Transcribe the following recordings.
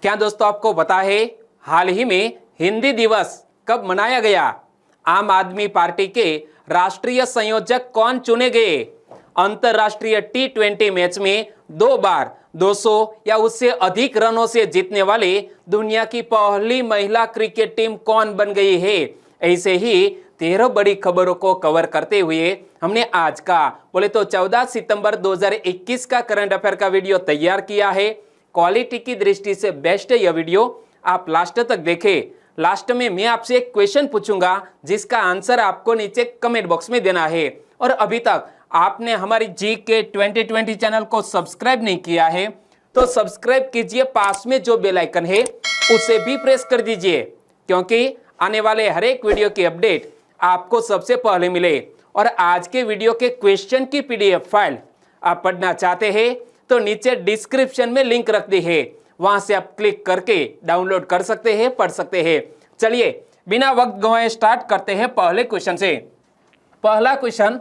क्या दोस्तों आपको पता है हाल ही में हिंदी दिवस कब मनाया गया? आम आदमी पार्टी के राष्ट्रीय संयोजक कौन चुने गए? अंतरराष्ट्रीय टी20 मैच में 2 बार 200 या उससे अधिक रनों से जीतने वाले दुनिया की पहली महिला क्रिकेट टीम कौन बन गई है? ऐसे ही 13 बड़ी खबरों को कवर करते हुए हमने आज का बोले तो 14 सितंबर 2021 का करंट अफेयर का वीडियो तैयार किया है। क्वालिटी की दृष्टि से बेस्ट है यह वीडियो, आप लास्ट तक देखें। लास्ट में मैं आपसे एक क्वेश्चन पूछूंगा जिसका आंसर आपको नीचे कमेंट बॉक्स में देना है। और अभी तक आपने हमारी GK 2020 चैनल को सब्सक्राइब नहीं किया है तो सब्सक्राइब कीजिए, पास में जो बेल आइकन है उसे भी प्रेस कर दीजिए, क्योंकि आने वाले हर एक वीडियो की अपडेट आपको सबसे पहले मिले। और आज के वीडियो के क्वेश्चन की PDF फाइल आप पढ़ना चाहते हैं तो नीचे डिस्क्रिप्शन में लिंक रख दी है, वहां से आप क्लिक करके डाउनलोड कर सकते हैं, पढ़ सकते हैं। चलिए बिना वक्त गंवाए स्टार्ट करते हैं पहले क्वेश्चन से। पहला क्वेश्चन,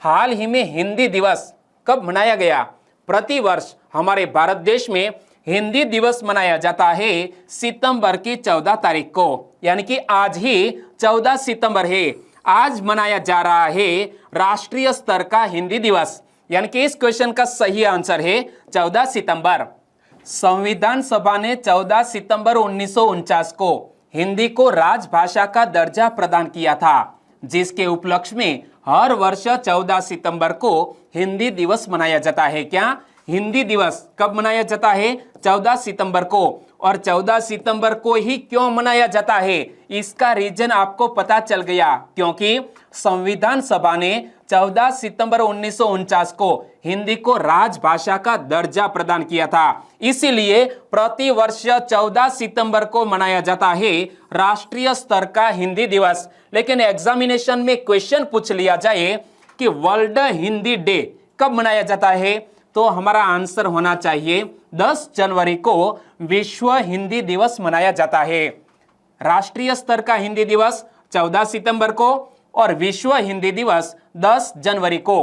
हाल ही में हिंदी दिवस कब मनाया गया? प्रतिवर्ष हमारे भारत देश में हिंदी दिवस मनाया जाता है सितंबर की 14 तारीख को, यानी कि आज ही 14 सितंबर है। आज मनाया जा रहा है राष्ट्रीय स्तर का हिंदी दिवस, यानी कि इस क्वेश्चन का सही आंसर है 14 सितंबर। संविधान सभा ने 14 सितंबर 1949 को हिंदी को राजभाषा का दर्जा प्रदान किया था, जिसके उपलक्ष्य में हर वर्ष 14 सितंबर को हिंदी दिवस मनाया जाता है। क्या हिंदी दिवस कब मनाया जाता है? 14 सितंबर को। और 14 सितंबर को ही क्यों मनाया जाता है इसका रीजन आपको पता चल गया, क्योंकि संविधान सभा ने 14 सितंबर 1949 को हिंदी को राजभाषा का दर्जा प्रदान किया था। इसीलिए प्रति वर्ष 14 सितंबर को मनाया जाता है राष्ट्रीय स्तर का हिंदी दिवस। लेकिन एग्जामिनेशन में क्वेश्चन पूछ लिया जाए कि वर्ल्ड हिंदी डे कब मनाया जाता है, तो हमारा आंसर होना चाहिए 10 जनवरी को विश्व हिंदी दिवस मनाया जाता है। राष्ट्रीय स्तर का हिंदी दिवस 14 सितंबर को और विश्व हिंदी दिवस 10 जनवरी को।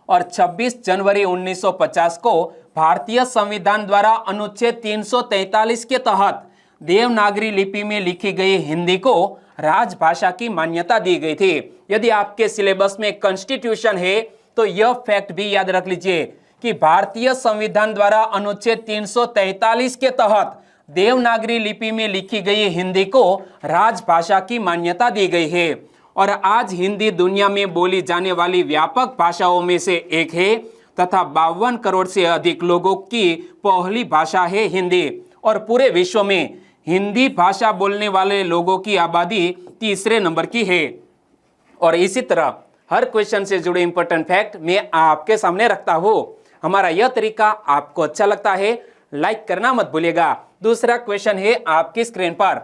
और 26 जनवरी 1950 को भारतीय संविधान द्वारा अनुच्छेद 343 के तहत देवनागरी लिपि में लिखी गई हिंदी को राजभाषा की मान्यता दी गई थी। यदि आपके सिलेबस में कॉन्स्टिट्यूशन है तो यह फैक्ट भी याद रख लीजिए कि भारतीय संविधान द्वारा अनुच्छेद 343 के तहत देवनागरी लिपि में लिखी गई हिंदी को राजभाषा की मान्यता दी गई है। और आज हिंदी दुनिया में बोली जाने वाली व्यापक भाषाओं में से एक है तथा 52 करोड़ से अधिक लोगों की पहली भाषा है हिंदी। और पूरे विश्व में हिंदी भाषा बोलने वाले लोगों की आबादी तीसरे नंबर की है। और इसी तरह हर क्वेश्चन से जुड़े इंपॉर्टेंट फैक्ट मैं आपके सामने रखता हूं। हमारा यह तरीका आपको अच्छा लगता है, लाइक करना मत भूलिएगा। दूसरा क्वेश्चन है आपकी स्क्रीन पर।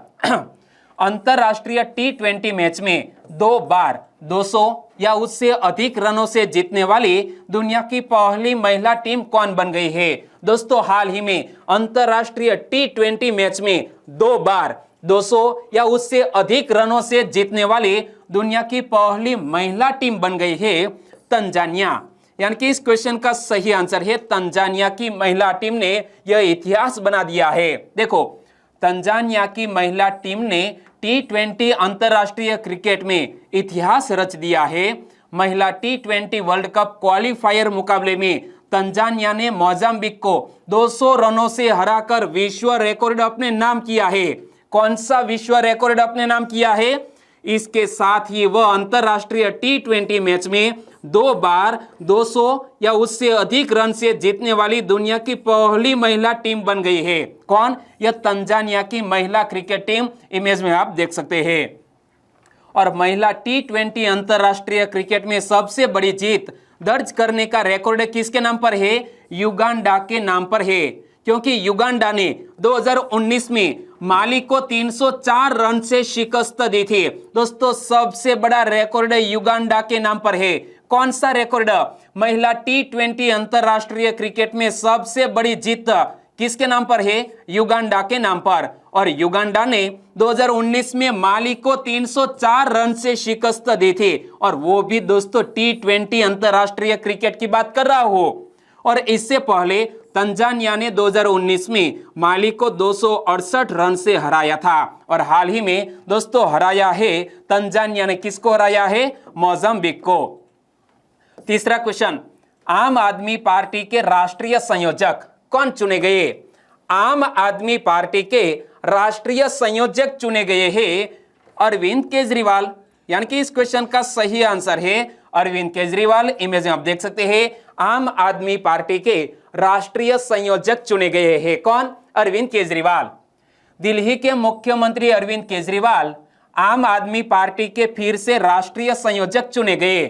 अंतरराष्ट्रीय टी20 मैच में 2 बार 200 या उससे अधिक रनों से जीतने वाली दुनिया की पहली महिला टीम कौन बन गई है? दोस्तों हाल ही में अंतरराष्ट्रीय टी20 मैच में 2 बार 200 या उससे अधिक रनों से जीतने वाली दुनिया की पहली महिला टीम बन गई है तंजानिया। यानी कि इस क्वेश्चन का सही आंसर है तंजानिया की महिला टीम ने यह इतिहास बना दिया है। देखो, तंजानिया की महिला टीम ने टी20 अंतरराष्ट्रीय क्रिकेट में इतिहास रच दिया है। महिला टी20 वर्ल्ड कप क्वालिफायर मुकाबले में तंजानिया ने मोजाम्बिक को 200 रनों से हराकर विश्व रिकॉर्ड अपने नाम किया है। कौन सा विश्व रिकॉर्ड अपने नाम किया है? इसके साथ ही वह अंतरराष्ट्रीय टी20 मैच में 2 बार 200 या उससे अधिक रन से जीतने वाली दुनिया की पहली महिला टीम बन गई है। कौन? यह तंजानिया की महिला क्रिकेट टीम, इमेज में आप देख सकते हैं। और महिला टी20 अंतरराष्ट्रीय क्रिकेट में सबसे बड़ी जीत दर्ज करने का रिकॉर्ड किसके नाम पर है? युगांडा के नाम पर है, क्योंकि युगांडा ने 2019 में माली को 304 रन से शिकस्त दी थी। दोस्तों सबसे बड़ा रिकॉर्ड युगांडा के नाम पर है। कौन सा रिकॉर्ड? महिला टी20 अंतरराष्ट्रीय क्रिकेट में सबसे बड़ी जीत किसके नाम पर है? युगांडा के नाम पर। और युगांडा ने 2019 में माली को 304 रन से शिकस्त दी थी, और वो भी दोस्तों टी20 अंतरराष्ट्रीय क्रिकेट की बात कर रहा हूं। और इससे पहले तंजानिया ने 2019 में माली को 268 रन से हराया था। और हाल ही में दोस्तों हराया है तंजानिया ने, किसको हराया है? मोजाम्बिक को। तीसरा क्वेश्चन, आम आदमी पार्टी के राष्ट्रीय संयोजक कौन चुने गए? आम आदमी पार्टी के राष्ट्रीय संयोजक चुने गए हैं अरविंद केजरीवाल, यानी कि इस क्वेश्चन का सही आंसर है अरविंद केजरीवाल। इमेज में आप देख सकते हैं, आम आदमी पार्टी के राष्ट्रीय संयोजक चुने गए हैं कौन? अरविंद केजरीवाल। दिल्ली के मुख्यमंत्री अरविंद केजरीवाल आम आदमी पार्टी के फिर से राष्ट्रीय संयोजक चुने गए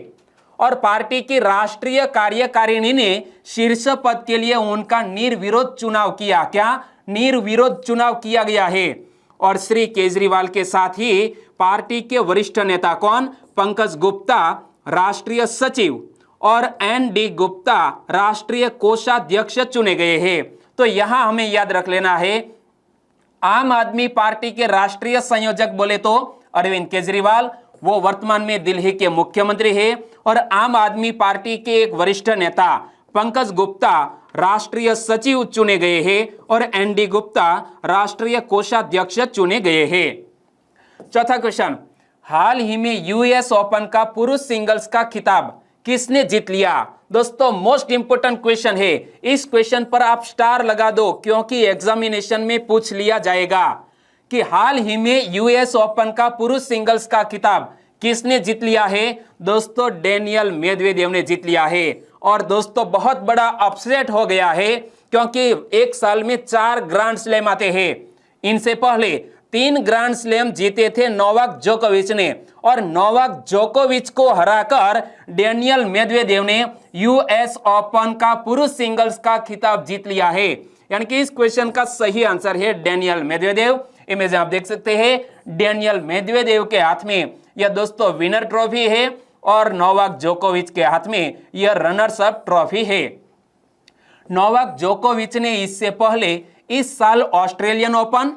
और पार्टी की राष्ट्रीय कार्यकारिणी ने शीर्ष पद के लिए उनका निर्विरोध चुनाव किया। क्या? निर्विरोध चुनाव किया गया है। और श्री केजरीवाल के साथ ही पार्टी के वरिष्ठ नेता कौन? पंकज गुप्ता राष्ट्रीय सचिव और एन.डी. गुप्ता राष्ट्रीय कोषाध्यक्ष चुने गए हैं। तो यहां हमें याद रख लेना है, आम आदमी पार्टी के राष्ट्रीय संयोजक बोले तो अरविंद केजरीवाल, वो वर्तमान में दिल्ली के मुख्यमंत्री हैं, और आम आदमी पार्टी के एक वरिष्ठ नेता पंकज गुप्ता राष्ट्रीय सचिव चुने गए हैं और एन.डी. गुप्ता राष्ट्रीय कोषाध्यक्ष चुने गए हैं। चौथा क्वेश्चन, हाल ही में यूएस ओपन का पुरुष सिंगल्स का खिताब किसने जीत लिया? दोस्तों मोस्ट इंपोर्टेंट क्वेश्चन है, इस क्वेश्चन पर आप स्टार लगा दो क्योंकि एग्जामिनेशन में पूछ लिया जाएगा कि हाल ही में यूएस ओपन का पुरुष सिंगल्स का खिताब किसने जीत लिया है? दोस्तों डेनियल मेदवेदेव ने जीत लिया है। और दोस्तों बहुत बड़ा अपसेट हो गया है क्योंकि एक साल में 4 ग्रैंड स्लैम आते हैं। इनसे पहले 3 ग्रैंड स्लैम जीते थे नोवाक जोकोविच ने, और नोवाक जोकोविच को हराकर डेनियल मेदवेदेव ने यूएस ओपन का पुरुष सिंगल्स का खिताब जीत लिया है। यानी कि इस क्वेश्चन का सही आंसर है डेनियल मेदवेदेव। इमेज आप देख सकते हैं, डेनियल मेदवेदेव के हाथ में यह दोस्तों विनर ट्रॉफी है और नोवाक जोकोविच के हाथ में यह रनर्स अप ट्रॉफी है। नोवाक जोकोविच ने इससे पहले इस साल ऑस्ट्रेलियन ओपन,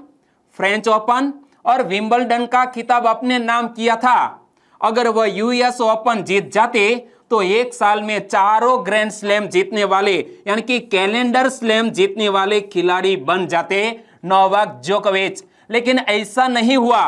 फ्रेंच ओपन और विंबलडन का खिताब अपने नाम किया था। अगर वह यूएस ओपन जीत जाते तो एक साल में 4 ग्रैंड स्लैम जीतने वाले, यानी कि कैलेंडर स्लैम जीतने वाले खिलाड़ी बन जाते नोवाक जोकोविच। लेकिन ऐसा नहीं हुआ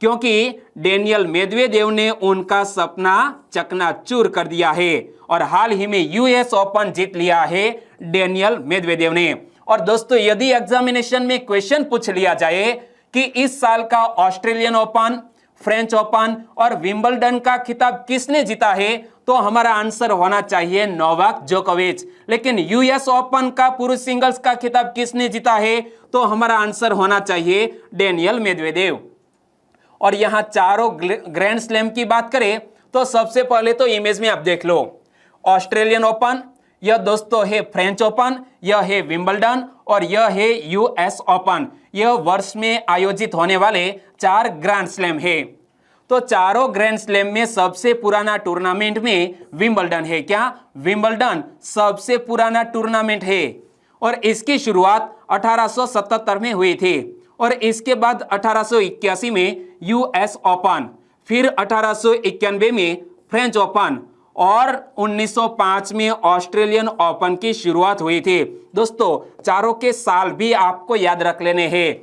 क्योंकि डेनियल मेदवेदेव ने उनका सपना चकनाचूर कर दिया है और हाल ही में यूएस ओपन जीत लिया है डेनियल मेदवेदेव ने। और दोस्तों यदि एग्जामिनेशन में क्वेश्चन पूछ लिया जाए कि इस साल का ऑस्ट्रेलियन ओपन, फ्रेंच ओपन और विंबलडन का खिताब किसने जीता है, तो हमारा आंसर होना चाहिए नोवाक जोकोविच। लेकिन यूएस ओपन का पुरुष सिंगल्स का खिताब किसने जीता है, तो हमारा आंसर होना चाहिए डेनियल मेदवेदेव। और यहां 4 ग्रैंड स्लैम की बात करें तो सबसे पहले तो इमेज में आप देख लो, ऑस्ट्रेलियन ओपन, यह दोस्तों है फ्रेंच ओपन, यह है विंबलडन और यह है यूएस ओपन। यह वर्ष में आयोजित होने वाले 4 ग्रैंड स्लैम है। तो चारों ग्रैंड स्लैम में सबसे पुराना टूर्नामेंट में विंबलडन है। क्या? विंबलडन सबसे पुराना टूर्नामेंट है और इसकी शुरुआत 1877 में हुई थी और इसके बाद 1881 में यूएस ओपन, फिर 1891 में फ्रेंच ओपन और 1905 में ऑस्ट्रेलियन ओपन की शुरुआत हुई थी। दोस्तों चारों के साल भी आपको याद रख लेने हैं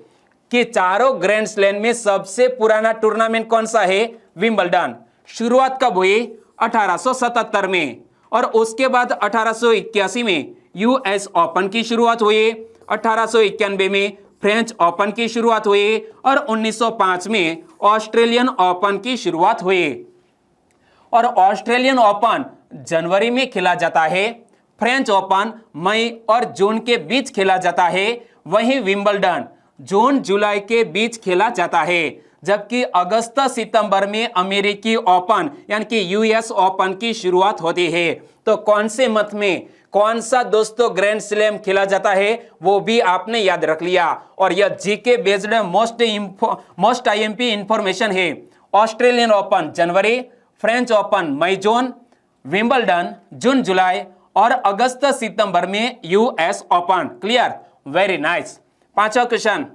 कि चारों ग्रैंड स्लैम में सबसे पुराना टूर्नामेंट कौन सा है? विंबलडन। शुरुआत कब हुई? 1877 में और उसके बाद 1881 में यूएस ओपन की शुरुआत हुई, 1891 में फ्रेंच ओपन की शुरुआत हुई और 1905 में ऑस्ट्रेलियन ओपन की शुरुआत हुई। और ऑस्ट्रेलियन ओपन जनवरी में खेला जाता है, फ्रेंच ओपन मई और जून के बीच खेला जाता है, वहीं विंबलडन जून जुलाई के बीच खेला जाता है। जबकि अगस्त सितंबर में अमेरिकी ओपन यानी कि यूएस ओपन की शुरुआत होती है। तो कौन से मंथ में कौन सा दोस्तों ग्रैंड स्लैम खेला जाता है वो भी आपने याद रख लिया। और यह GK based most IMP information है। ऑस्ट्रेलियन ओपन जनवरी, फ्रेंच ओपन मई जून, विंबलडन जून जुलाई और अगस्त सितंबर में US Open. Clear? Very nice. 5वां क्वेश्चन,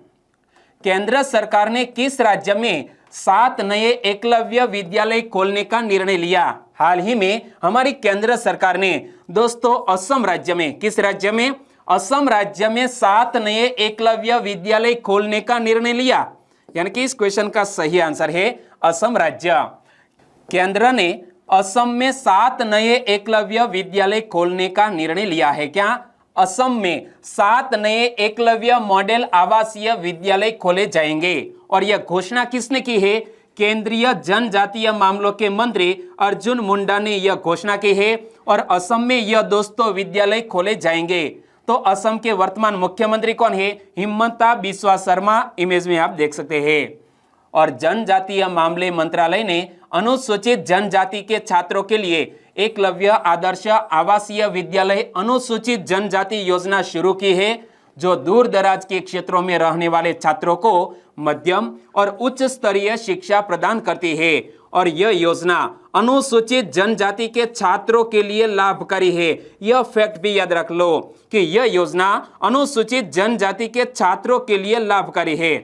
केंद्र सरकार ने किस राज्य में 7 नए एकलव्य विद्यालय खोलने का निर्णय लिया? हाल ही में हमारी केंद्र सरकार ने दोस्तों असम राज्य में, किस राज्य में? असम राज्य में 7 नए एकलव्य विद्यालय खोलने का निर्णय लिया। यानी कि इस क्वेश्चन का सही आंसर है असम राज्य। केंद्र ने असम में 7 नए एकलव्य विद्यालय खोलने का निर्णय लिया है। क्या? असम में 7 नए एकलव्य मॉडल आवासीय विद्यालय खोले जाएंगे। और यह घोषणा किसने की है? केंद्रीय जनजातीय मामलों के मंत्री अर्जुन मुंडा ने यह घोषणा की है। और असम में यह दोस्तों विद्यालय खोले जाएंगे। तो असम के वर्तमान मुख्यमंत्री कौन है? हिमंता बिस्वा शर्मा, इमेज में आप देख सकते हैं। और जनजातीय मामले मंत्रालय ने अनुसूचित जनजाति के छात्रों के लिए एकलव्य आदर्श आवासीय विद्यालय अनुसूचित जनजाति योजना शुरू की है, जो दूर दराज के क्षेत्रों में रहने वाले छात्रों को मध्यम और उच्च स्तरीय शिक्षा प्रदान करती है। और यह योजना अनुसूचित जनजाति के छात्रों के लिए लाभकारी है। यह फैक्ट भी याद रख लो कि यह योजना अनुसूचित जनजाति के छात्रों के लिए लाभकारी है।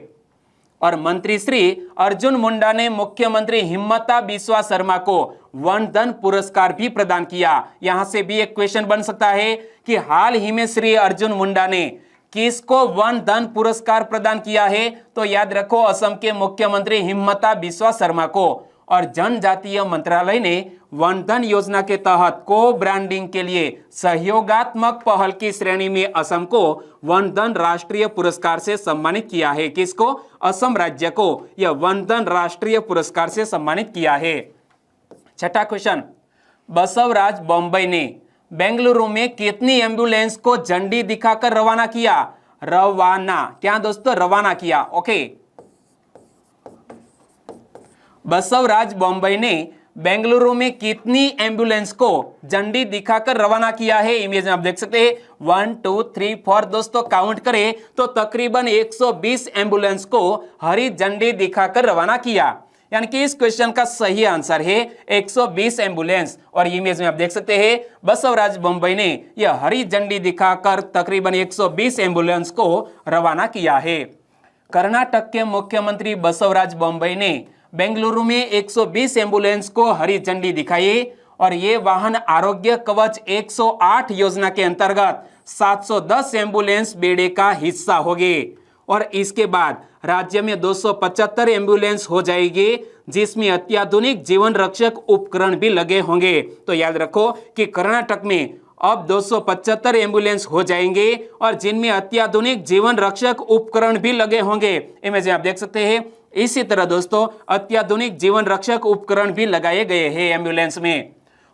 और मंत्री श्री अर्जुन मुंडा ने मुख्यमंत्री हिमंता बिस्वा शर्मा को वन धन पुरस्कार भी प्रदान किया। यहां से भी एक क्वेश्चन बन सकता है कि हाल ही में श्री अर्जुन मुंडा ने किसको वन धन पुरस्कार प्रदान किया है? तो याद रखो असम के मुख्यमंत्री हिमंता बिस्वा शर्मा को। और जनजातीय मंत्रालय ने वन धन योजना के तहत को ब्रांडिंग के लिए सहयोगात्मक पहल की श्रेणी में असम को वन धन राष्ट्रीय पुरस्कार से सम्मानित किया है। किसको? असम राज्य को यह वन धन राष्ट्रीय पुरस्कार से सम्मानित किया है। छठा क्वेश्चन, बसवराज बोम्मई ने बेंगलुरु में कितनी एम्बुलेंस को झंडी दिखाकर रवाना किया? रवाना, क्या दोस्तों? रवाना किया। ओके, बसवराज बोम्मई ने बेंगलुरु में कितनी एम्बुलेंस को झंडी दिखाकर रवाना किया है? इमेज में आप देख सकते हैं 1 2 3 4 दोस्तों काउंट करें तो तकरीबन 120 एम्बुलेंस को हरी झंडी दिखाकर रवाना किया। यानी कि इस क्वेश्चन का सही आंसर है 120 एम्बुलेंस। और इमेज में आप देख सकते हैं बसवराज बोम्मई ने यह हरी झंडी दिखाकर तकरीबन 120 एम्बुलेंस को रवाना किया है। कर्नाटक के मुख्यमंत्री बसवराज बोम्मई ने बेंगलुरु में 120 एम्बुलेंस को हरी झंडी दिखाई। और ये वाहन आरोग्य कवच 108 योजना के अंतर्गत 710 एम्बुलेंस बेड़े का हिस्सा होगी। और इसके बाद राज्य में 275 एम्बुलेंस हो जाएगी, जिसमें अत्याधुनिक जीवन रक्षक उपकरण भी लगे होंगे। तो याद रखो कि कर्नाटक में अब 275 एम्बुलेंस हो जाएंगे और जिनमें अत्याधुनिक जीवन रक्षक उपकरण भी लगे होंगे। इमेज आप देख सकते हैं। इसी तरह दोस्तों अत्याधुनिक जीवन रक्षक उपकरण भी लगाए गए हैं एम्बुलेंस में।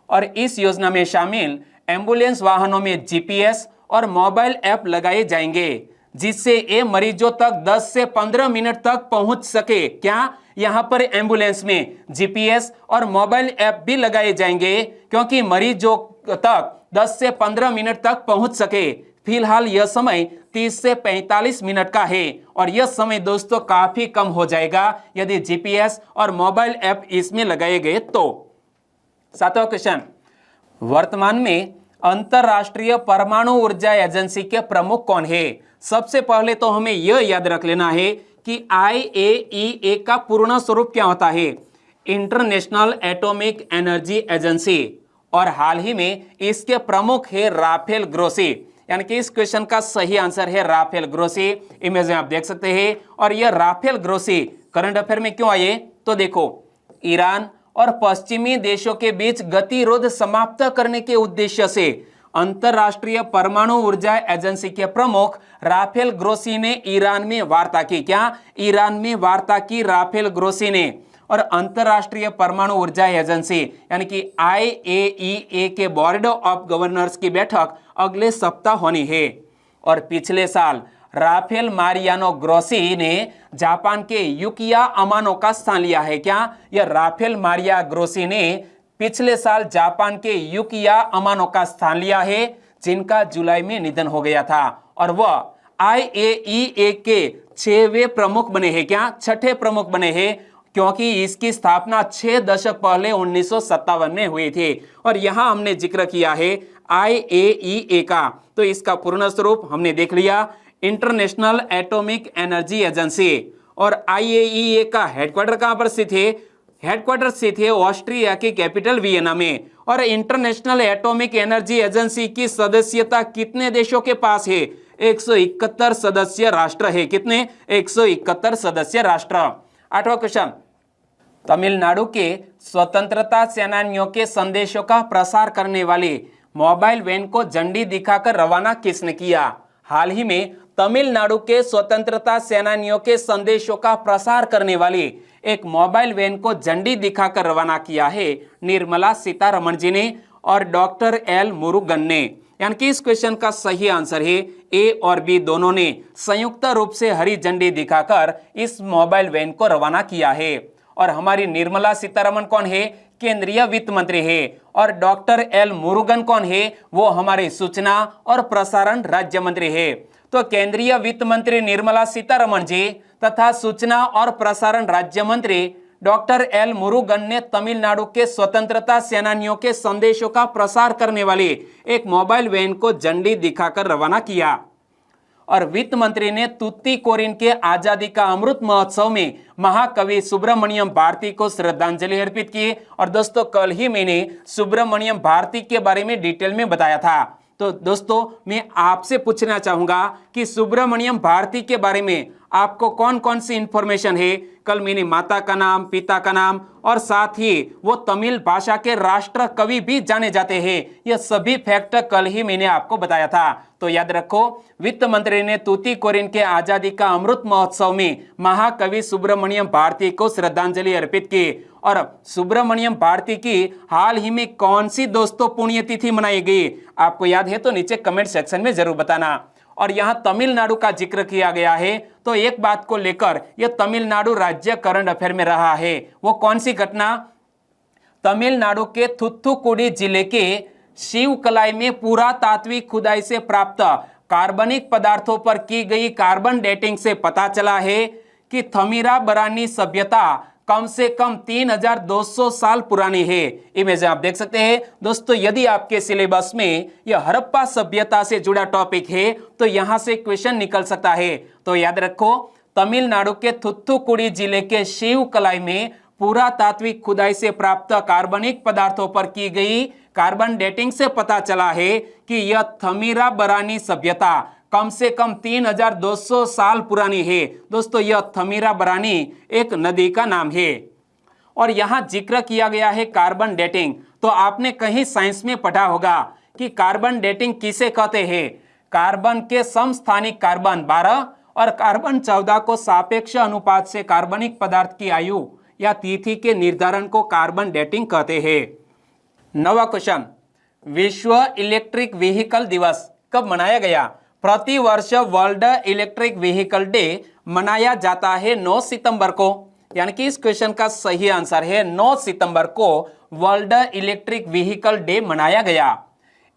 और इस योजना में शामिल एम्बुलेंस वाहनों में जीपीएस और मोबाइल ऐप लगाए जाएंगे, जिससे ये मरीजों तक 10 से 15 मिनट तक पहुंच सके। क्या? यहां पर एम्बुलेंस में जीपीएस और मोबाइल ऐप भी लगाए जाएंगे, क्योंकि मरीजों तक 10 से 15 मिनट तक पहुंच सके। फिलहाल यह समय 30 से 45 मिनट का है। और यह समय दोस्तों काफी कम हो जाएगा यदि जीपीएस और मोबाइल ऐप इसमें लगाए गए तो। सातवां क्वेश्चन, वर्तमान में अंतरराष्ट्रीय परमाणु ऊर्जा एजेंसी के प्रमुख कौन है? सबसे पहले तो हमें यह याद रख लेना है कि IAEA का पूर्ण स्वरूप क्या होता है? International atomic energy agency. और हाल ही में इसके प्रमुख है राफेल ग्रोसी। यानी कि इस क्वेश्चन का सही आंसर है राफेल ग्रोसी। इमेज में आप देख सकते हैं। और यह राफेल ग्रोसी करंट अफेयर में क्यों आए? तो देखो, ईरान और पश्चिमी देशों के बीच गतिरोध समाप्त करने के उद्देश्य से अंतरराष्ट्रीय परमाणु ऊर्जा एजेंसी के प्रमुख राफेल ग्रोसी ने ईरान में वार्ता की। क्या? ईरान में वार्ता की राफेल ग्रोसी ने। और अंतरराष्ट्रीय परमाणु ऊर्जा एजेंसी यानी कि IAEA के बोर्ड ऑफ गवर्नर्स की बैठक अगले सप्ताह होनी है। और पिछले साल राफेल मारियानो ग्रोसी ने जापान के युकिया अमानो का स्थान लिया है। क्या? यह राफेल मारिया ग्रोसी ने पिछले साल जापान के युकिया अमानो का स्थान लिया है, जिनका जुलाई में निधन हो गया था। और वह IAEA के 6वें प्रमुख बने हैं। क्या? 6ठे प्रमुख बने हैं, क्योंकि इसकी स्थापना 6 दशक पहले 1957 में हुई थी। और यहां हमने जिक्र किया है IAEA का, तो इसका पूर्ण स्वरूप हमने देख लिया, इंटरनेशनल एटॉमिक एनर्जी एजेंसी। और IAEA का हेडक्वार्टर कहां पर स्थित है? हेडक्वार्टर स्थित है ऑस्ट्रिया की कैपिटल वियना में। और इंटरनेशनल एटॉमिक एनर्जी एजेंसी की सदस्यता कितने देशों के पास है? 171 सदस्य राष्ट्र है। कितने? 171 सदस्य राष्ट्र। 8वां क्वेश्चन, तमिलनाडु के स्वतंत्रता सेनानियों के संदेशों का प्रसार करने वाली मोबाइल वैन को झंडी दिखाकर रवाना किसने किया? हाल ही में तमिलनाडु के स्वतंत्रता सेनानियों के संदेशों का प्रसार करने वाली एक मोबाइल वैन को झंडी दिखाकर रवाना किया है निर्मला सीतारमण जी ने और डॉक्टर एल मुरुगन ने। यानी कि इस क्वेश्चन का सही आंसर है ए और बी, दोनों ने संयुक्त रूप से हरी झंडी दिखाकर इस मोबाइल वैन को रवाना किया है। और हमारी निर्मला सीतारमण कौन है? केंद्रीय वित्त मंत्री है। और डॉक्टर एल मुरुगन कौन है? वो हमारे सूचना और प्रसारण राज्य मंत्री है। तो केंद्रीय वित्त मंत्री निर्मला सीतारमण जी तथा सूचना और प्रसारण राज्य मंत्री डॉक्टर एल मुरुगन ने तमिलनाडु के स्वतंत्रता सेनानियों के संदेशों का प्रसार करने वाली एक मोबाइल वैन को झंडी दिखाकर रवाना किया। और वित्त मंत्री ने तुतीकोरिन के आजादी का अमृत महोत्सव में महाकवि सुब्रमण्यम भारती को श्रद्धांजलि अर्पित की। और दोस्तों, कल ही मैंने सुब्रमण्यम भारती के बारे में डिटेल में बताया था। तो दोस्तों, मैं आपसे पूछना चाहूंगा कि सुब्रमण्यम भारती के बारे में आपको कौन कौन सी इंफॉर्मेशन है? कल मैंने माता का नाम, पिता का नाम और साथ ही वो तमिल भाषा के राष्ट्र कवि भी जाने जाते हैं। यह सभी फैक्ट कल ही मैंने आपको बताया था। तो याद रखो, वित्त मंत्री ने तुतीकोरिन के आजादी का अमृत महोत्सव में महाकवि सुब्रमण्यम भारती को श्रद्धांजलि अर्पित की। और सुब्रमण्यम भारती की हाल ही में कौन सी दोस्तों पुण्यतिथि मनाई गई? आपको याद है तो नीचे कमेंट सेक्शन में जरूर बताना। और यहां तमिलनाडु का जिक्र किया गया है, तो एक बात को लेकर यह तमिलनाडु राज्य करंट अफेयर में रहा है। वो कौन सी घटना? तमिलनाडु के थुथुकुडी जिले के शिवकलाई में पुरातात्विक खुदाई से प्राप्त कार्बनिक पदार्थों पर की गई कार्बन डेटिंग से पता चला है कि थमीराबरानी सभ्यता कम से कम 3200 साल पुरानी है। इमेज आप देख सकते हैं। दोस्तों, यदि आपके सिलेबस में यह हड़प्पा सभ्यता से जुड़ा टॉपिक है तो यहां से क्वेश्चन निकल सकता है। तो याद रखो, तमिलनाडु के थुथुकुडी जिले के शिवकलाई में पुरातात्विक खुदाई से प्राप्त कार्बनिक पदार्थों पर की गई कार्बन डेटिंग से पता चला है कि यह थमीराबरानी सभ्यता कम से कम 3200 साल पुरानी है। दोस्तों, यह थमीराबरानी एक नदी का नाम है। और यहां जिक्र किया गया है कार्बन डेटिंग। तो आपने कहीं साइंस में पढ़ा होगा कि कार्बन डेटिंग किसे कहते हैं? कार्बन के समस्थानिक कार्बन 12 और कार्बन 14 को सापेक्ष अनुपात से कार्बनिक पदार्थ की आयु या तिथि के निर्धारण को कार्बन डेटिंग कहते हैं। 9वां क्वेश्चन, विश्व इलेक्ट्रिक व्हीकल दिवस कब मनाया गया? प्रति वर्ष वर्ल्ड इलेक्ट्रिक व्हीकल डे मनाया जाता है 9 सितंबर को। यानी कि इस क्वेश्चन का सही आंसर है 9 सितंबर को वर्ल्ड इलेक्ट्रिक व्हीकल डे मनाया गया।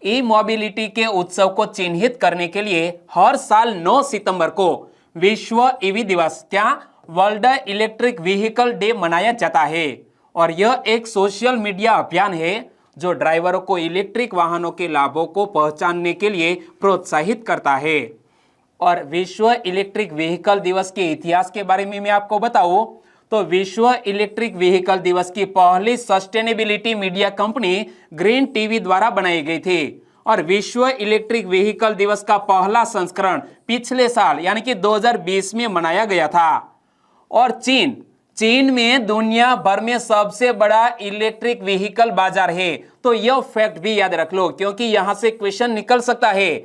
ई मोबिलिटी के उत्सव को चिन्हित करने के लिए हर साल 9 सितंबर को विश्व ईवी दिवस, क्या वर्ल्ड इलेक्ट्रिक व्हीकल डे मनाया जाता है। और यह एक सोशल मीडिया अभियान है जो ड्राइवरों को इलेक्ट्रिक वाहनों के लाभों को पहचानने के लिए प्रोत्साहित करता है। और विश्व इलेक्ट्रिक व्हीकल दिवस के इतिहास के बारे में मैं आपको बताऊं तो विश्व इलेक्ट्रिक व्हीकल दिवस की पहली sustainability media company green TV द्वारा बनाई गई थी। और विश्व इलेक्ट्रिक व्हीकल दिवस का पहला संस्करण पिछले साल यानी कि 2020 में मनाया गया था। और चीन में दुनिया भर में सबसे बड़ा इलेक्ट्रिक व्हीकल बाजार है। तो यह फैक्ट भी याद रख लो, क्योंकि यहां से क्वेश्चन निकल सकता है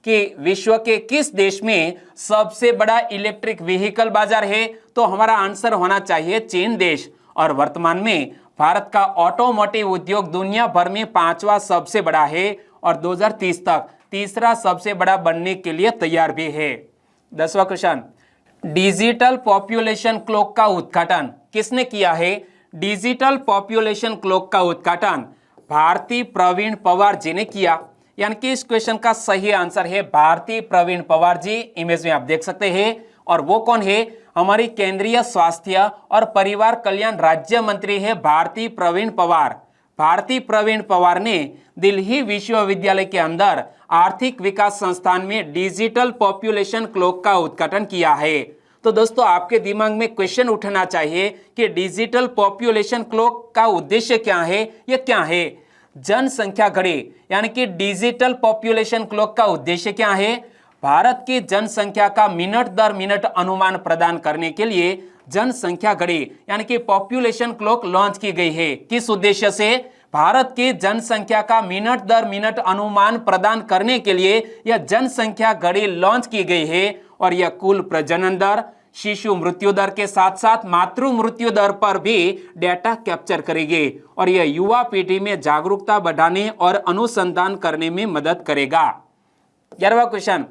कि विश्व के किस देश में सबसे बड़ा इलेक्ट्रिक व्हीकल बाजार है। तो हमारा आंसर होना चाहिए चीन देश। और वर्तमान में भारत का ऑटोमोटिव उद्योग दुनिया भर में 5वां सबसे बड़ा है और 2030 तक तीसरा सबसे बड़ा बनने के लिए तैयार भी है। 10वां क्वेश्चन, डिजिटल पॉपुलेशन क्लॉक का उद्घाटन किसने किया है? डिजिटल पॉपुलेशन क्लॉक का उद्घाटन भारती प्रवीण पवार जी ने किया। यानी कि इस क्वेश्चन का सही आंसर है भारती प्रवीण पवार जी। इमेज में आप देख सकते हैं। और वो कौन है? हमारी केंद्रीय स्वास्थ्य और परिवार कल्याण राज्य मंत्री है भारती प्रवीण पवार। भारती प्रवीण पवार ने दिल्ली विश्वविद्यालय के अंदर आर्थिक विकास संस्थान में डिजिटल पॉपुलेशन क्लॉक का उद्घाटन किया है। तो दोस्तों आपके दिमाग में क्वेश्चन उठना चाहिए कि डिजिटल पॉपुलेशन क्लॉक का उद्देश्य क्या है, यह क्या है? जनसंख्या घड़ी यानी कि डिजिटल पॉपुलेशन क्लॉक का उद्देश्य क्या है? भारत की जनसंख्या का मिनट दर मिनट अनुमान प्रदान करने के लिए जनसंख्या घड़ी यानी कि पॉपुलेशन क्लॉक लॉन्च की गई है। किस उद्देश्य से? भारत की जनसंख्या का मिनट दर मिनट अनुमान प्रदान करने के लिए यह जनसंख्या घड़ी लॉन्च की गई है और यह कुल प्रजनन दर, शिशु मृत्यु दर के साथ साथ मातृ मृत्यु दर पर भी डेटा कैप्चर करेगी और यह युवा पीढ़ी में जागरूकता बढ़ाने और अनुसंधान करने में मदद करेगा। 11वां क्वेश्चन,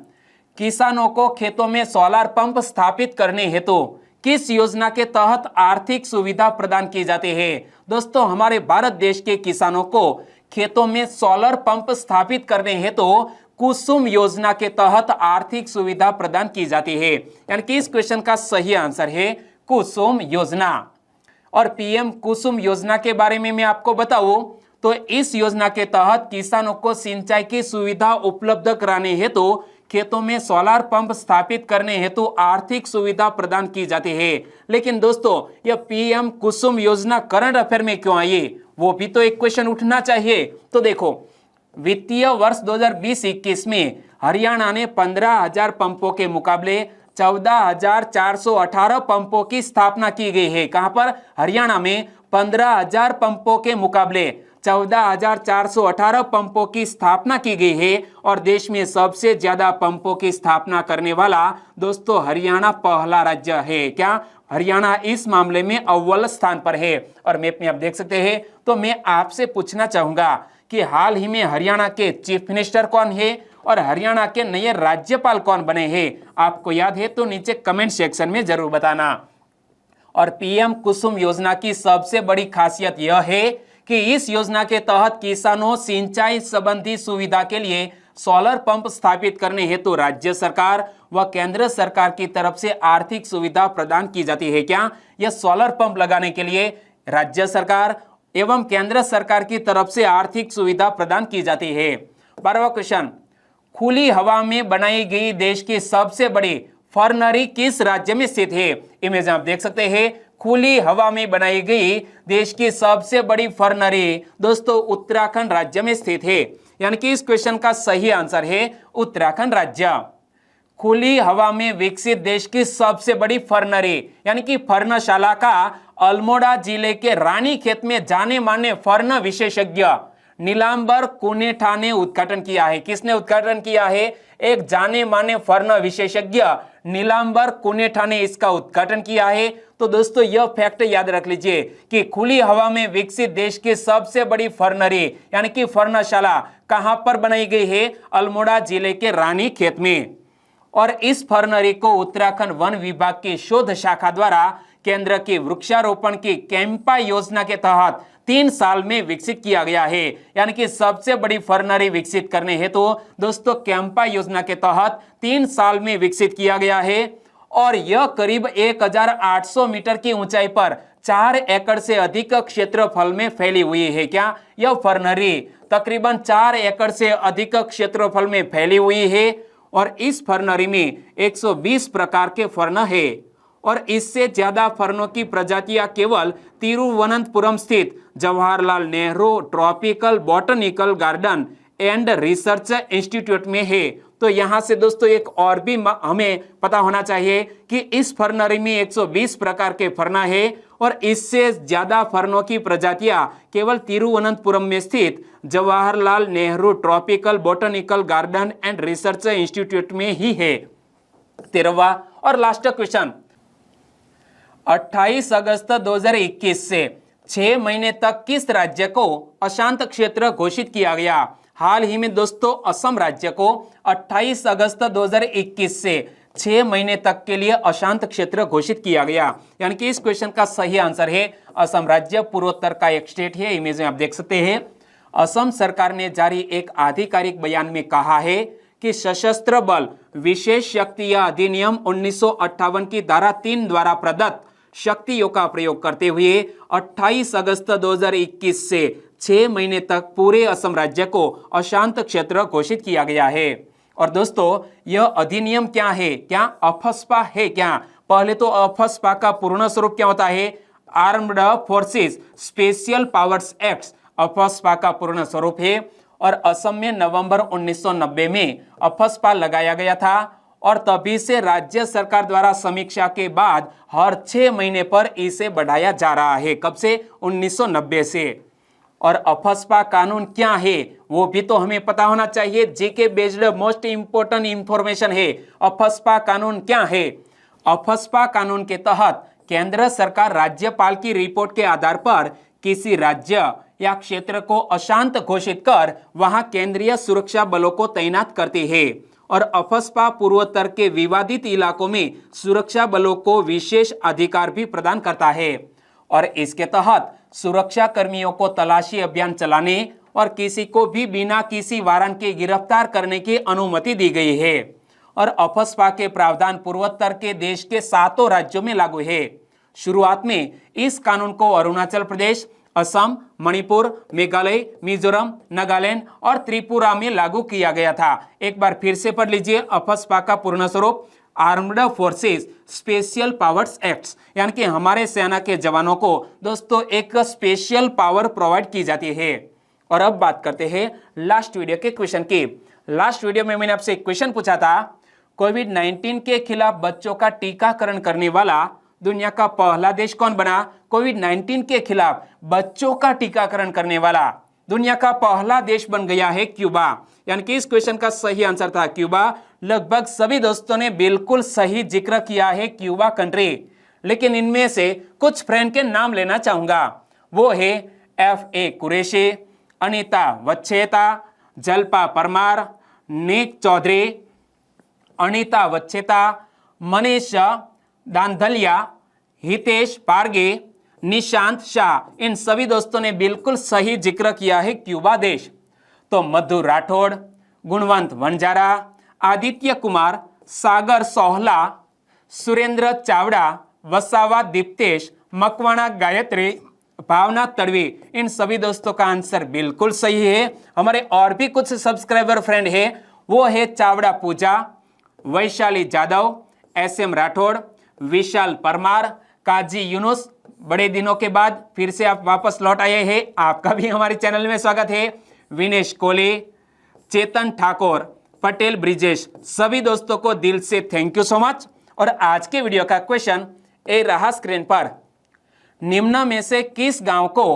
किसानों को खेतों में सोलर पंप स्थापित करने हेतु किस योजना के तहत आर्थिक सुविधा प्रदान की जाती है? दोस्तों हमारे भारत देश के किसानों को खेतों में सोलर पंप स्थापित करने हेतु कुसुम योजना के तहत आर्थिक सुविधा प्रदान की जाती है। यानी कि इस क्वेश्चन का सही आंसर है कुसुम योजना। और पीएम कुसुम योजना के बारे में मैं आपको बताऊं तो इस योजना के तहत किसानों को सिंचाई की सुविधा उपलब्ध कराने हेतु खेतों में सोलर पंप स्थापित करने हेतु आर्थिक सुविधा प्रदान की जाती है। लेकिन दोस्तों यह पीएम कुसुम योजना करंट अफेयर में क्यों आई, वो भी तो एक क्वेश्चन उठना चाहिए। तो देखो, वित्तीय वर्ष 2020-21 में हरियाणा ने 15,000 पंपों के मुकाबले 14,418 पंपों की स्थापना की गई है। कहां पर? हरियाणा में 15,000 पंपों के मुकाबले 14,418 पंपों की स्थापना की गई है और देश में सबसे ज्यादा पंपों की स्थापना करने वाला दोस्तों हरियाणा पहला राज्य है। क्या? हरियाणा इस मामले में अव्वल स्थान पर है। और मैप में आप देख सकते हैं। तो मैं आपसे पूछना चाहूंगा कि हाल ही में हरियाणा के चीफ मिनिस्टर कौन है और हरियाणा के नए राज्यपाल कौन बने हैं? आपको याद है तो नीचे कमेंट सेक्शन में जरूर बताना। और पीएम कुसुम योजना की सबसे बड़ी खासियत यह है कि इस योजना के तहत किसानों सिंचाई संबंधी सुविधा के लिए सोलर पंप स्थापित करने हेतु राज्य सरकार व केंद्र सरकार की तरफ से आर्थिक सुविधा प्रदान की जाती है। क्या? यह सोलर पंप लगाने के लिए राज्य सरकार एवं केंद्र सरकार की तरफ से आर्थिक सुविधा प्रदान की जाती है। 12वां क्वेश्चन, खुली हवा में बनाई गई देश की सबसे बड़ी फर्नरी किस राज्य में स्थित है? इमेज आप देख सकते हैं। खुली हवा में बनाई गई देश की सबसे बड़ी फर्नरी दोस्तों उत्तराखंड राज्य में स्थित है। यानी कि इस क्वेश्चन का सही आंसर है उत्तराखंड राज्य। खुली हवा में विकसित देश की सबसे बड़ी फर्नरी यानी कि फर्नशाला का अल्मोड़ा जिले के रानीखेत में जाने माने फर्न विशेषज्ञ नीलांबर कुनेठा ने उद्घाटन किया है। किसने उद्घाटन किया है? एक जाने माने फर्न विशेषज्ञ नीलांबर कुनेठा ने इसका उद्घाटन किया है। तो दोस्तों यह फैक्ट याद रख लीजिए कि खुली हवा में विकसित देश की सबसे बड़ी फर्नरी यानी कि फर्नशाला कहां पर बनाई गई है? अल्मोड़ा जिले के रानीखेत में। और इस फर्नरी को उत्तराखंड वन विभाग की शोध शाखा द्वारा केंद्र की वृक्षारोपण की कैंपा योजना के तहत 3 साल में विकसित किया गया है। यानी कि सबसे बड़ी फर्नरी विकसित करने हेतु दोस्तों कैंपा योजना के तहत 3 साल में विकसित किया गया है और यह करीब 1,800 मीटर की ऊंचाई पर 4 एकड़ से अधिक क्षेत्रफल में फैली हुई है। क्या? यह फर्नरी तकरीबन 4 एकड़ से अधिक क्षेत्रफल में फैली हुई है और इस फर्नरी में 120 प्रकार के फर्न है और इससे ज्यादा फर्नों की प्रजातियां केवल तिरुवनंतपुरम स्थित Jawaharlal Nehru tropical botanical garden and research institute में है। तो यहां से दोस्तों एक और भी हमें पता होना चाहिए कि इस फर्नरी में 120 प्रकार के फर्न है और इससे ज्यादा फर्नों की प्रजातियां केवल तिरुवनंतपुरम में स्थित Jawaharlal Nehru tropical botanical garden and research institute में ही है। 13वां और लास्ट क्वेश्चन, 28 अगस्त 2021 से 6 महीने तक किस राज्य को अशांत क्षेत्र घोषित किया गया? हाल ही में दोस्तों असम राज्य को 28 अगस्त 2021 से 6 महीने तक के लिए अशांत क्षेत्र घोषित किया गया। यानी कि इस क्वेश्चन का सही आंसर है असम राज्य। पूर्वोत्तर का एक स्टेट है। इमेज में आप देख सकते हैं। असम सरकार ने जारी एक आधिकारिक बयान में कहा है कि सशस्त्र बल विशेष शक्तियां अधिनियम 1958 की धारा 3 द्वारा प्रदत्त शक्तियों का प्रयोग करते हुए 28 अगस्त 2021 से 6 महीने तक पूरे असम राज्य को अशांत क्षेत्र घोषित किया गया है। और दोस्तों यह अधिनियम क्या है? क्या अफस्पा है? क्या पहले तो अफस्पा का पूर्ण स्वरूप क्या होता है? Armed forces special powers act AFSPA का पूर्ण स्वरूप है। और असम में नवंबर 1990 में अफस्पा लगाया गया था और तभी से राज्य सरकार द्वारा समीक्षा के बाद हर 6 महीने पर इसे बढ़ाया जा रहा है। कब से? 1990 से। और अफस्पा कानून क्या है वो भी तो हमें पता होना चाहिए। GK based most important information है। अफस्पा कानून क्या है? अफस्पा कानून के तहत केंद्र सरकार राज्यपाल की रिपोर्ट के आधार पर किसी राज्य या क्षेत्र को अशांत घोषित कर वहां केंद्रीय सुरक्षा बलों को तैनात करती है। और अफस्पा पूर्वोत्तर के विवादित इलाकों में सुरक्षा बलों को विशेष अधिकार भी प्रदान करता है। और इसके तहत सुरक्षा कर्मियों को तलाशी अभियान चलाने और किसी को भी बिना किसी वारंट के गिरफ्तार करने की अनुमति दी गई है। और अफस्पा के प्रावधान पूर्वोत्तर के देश के 7 राज्यों में लागू है। शुरुआत में इस कानून को अरुणाचल प्रदेश, असम, मणिपुर, मेघालय, मिजोरम, नागालैंड और त्रिपुरा में लागू किया गया था। एक बार फिर से पढ़ लीजिए अफस्पा का पूर्ण स्वरूप armed forces special powers act, यानी कि हमारे सेना के जवानों को दोस्तों एक स्पेशल पावर प्रोवाइड की जाती है। और अब बात करते हैं लास्ट वीडियो के क्वेश्चन की। लास्ट वीडियो में मैंने आपसे एक क्वेश्चन पूछा था, कोविड-19 के खिलाफ बच्चों का टीकाकरण करने वाला दुनिया का पहला देश कौन बना? कोविड-19 के खिलाफ बच्चों का टीकाकरण करने वाला दुनिया का पहला देश बन गया है क्यूबा। यानी कि इस क्वेश्चन का सही आंसर था क्यूबा। लगभग सभी दोस्तों ने बिल्कुल सही जिक्र किया है क्यूबा कंट्री। लेकिन इनमें से कुछ फ्रेंड के नाम लेना चाहूंगा। वो है FA कुरैशी, अनीता वच्छेता, जल्पा परमार, निक चौधरी, अनीता वच्छेता, मनीष दांधलिया, हितेश पारगे, निशांत शाह। इन सभी दोस्तों ने बिल्कुल सही जिक्र किया है क्यूबा देश। तो मधु राठौड़, गुणवंत वंजारा, आदित्य कुमार, सागर सोहला, सुरेंद्र चावड़ा, वसावा दीप्तेश, मकवाना गायत्री, भावना तड़वी, इन सभी दोस्तों का आंसर बिल्कुल सही है। हमारे और भी कुछ सब्सक्राइबर फ्रेंड है, वो है चावड़ा पूजा, वैशाली जादव, SM राठौड़, विशाल परमार, काजी यूनुस। बड़े दिनों के बाद फिर से आप वापस लौट आए हैं, आपका भी हमारे चैनल में स्वागत है। विनेश कोहली, चेतन ठाकुर, पटेल ब्रिजेश, सभी दोस्तों को दिल से थैंक यू सो मच। और आज के वीडियो का क्वेश्चन ए रहा स्क्रीन पर, निम्न में से किस गांव को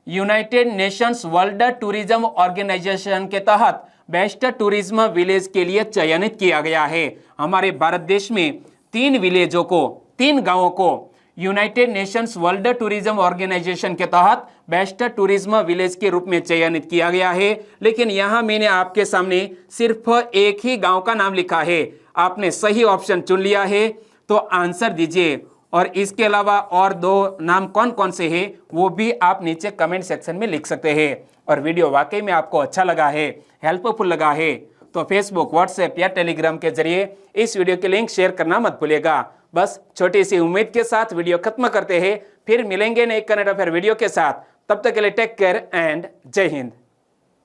united nations world tourism organization के तहत बेस्ट टूरिज्म विलेज के लिए चयनित किया गया है? हमारे भारत देश में 3 गांवों को united nations world tourism organization के तहत बेस्ट टूरिज्म विलेज के रूप में चयनित किया गया है। लेकिन यहां मैंने आपके सामने सिर्फ एक ही गांव का नाम लिखा है। आपने सही ऑप्शन चुन लिया है तो आंसर दीजिए। और इसके अलावा और 2 नाम कौन कौन से हैं वो भी आप नीचे कमेंट सेक्शन में लिख सकते हैं। और वीडियो वाकई में आपको अच्छा लगा है, हेल्पफुल लगा है तो फेसबुक, व्हाट्सएप या टेलीग्राम के जरिए इस वीडियो के लिंक शेयर करना मत भूलिएगा। बस छोटी सी उम्मीद के साथ वीडियो खत्म करते हैं, फिर मिलेंगे नए करंट अफेयर वीडियो के साथ। तब तक के लिए टेक केयर एंड जय हिंद।